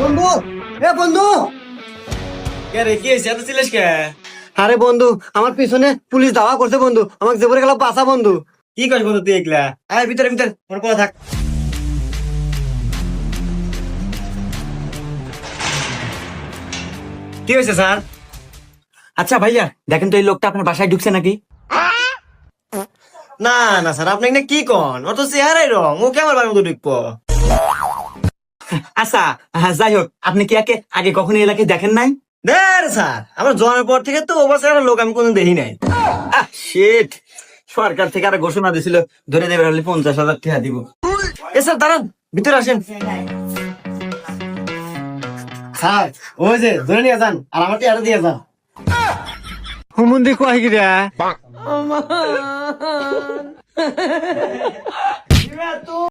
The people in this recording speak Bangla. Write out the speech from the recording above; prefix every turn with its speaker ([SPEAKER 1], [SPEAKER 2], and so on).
[SPEAKER 1] বন্ধু, এ বন্ধু,
[SPEAKER 2] কে রে, কি হয়েছে? এত চিল্লাস কে?
[SPEAKER 1] আরে বন্ধু, আমার পিছনে পুলিশ ধাওয়া করছে বন্ধু, আমাকে জেবরে গেল বাঁচা বন্ধু।
[SPEAKER 2] কি করিস বন্ধু তুই এগুলা? আয় ভিতরে ভিতরে, ওর পরে থাক। কি হয়েছে স্যার?
[SPEAKER 3] আচ্ছা ভাইয়া, দেখেন তো এই লোকটা আপনার বাসায় ঢুকছে নাকি?
[SPEAKER 2] না না স্যার, আপনি এখানে কি কন? ও তো চেহারাই রং, ও কে আমার বাড়ির মতো ঢুকবো?
[SPEAKER 3] আচ্ছা, যাই হোক, আপনি কি আগে আগে কখনো এই এলাকায় দেখেন নাই?
[SPEAKER 2] দেখ স্যার, আমার জন্মের পর থেকে তো ও বাসার একটা লোক আমি কোনোদিন দেখি নাই।
[SPEAKER 3] শিট, সরকার থেকে আর ঘোষণা দিছিল ধরে দেবে হলে 50,000 টাকা দিব।
[SPEAKER 2] এ স্যার দাঁড়ান, ভিতরে আসেন। স্যার, ওই যে ধরে নিয়ে যান, আর আমার টিয়াটা দিয়ে যান।
[SPEAKER 1] হুমুন্দি কয় গিরা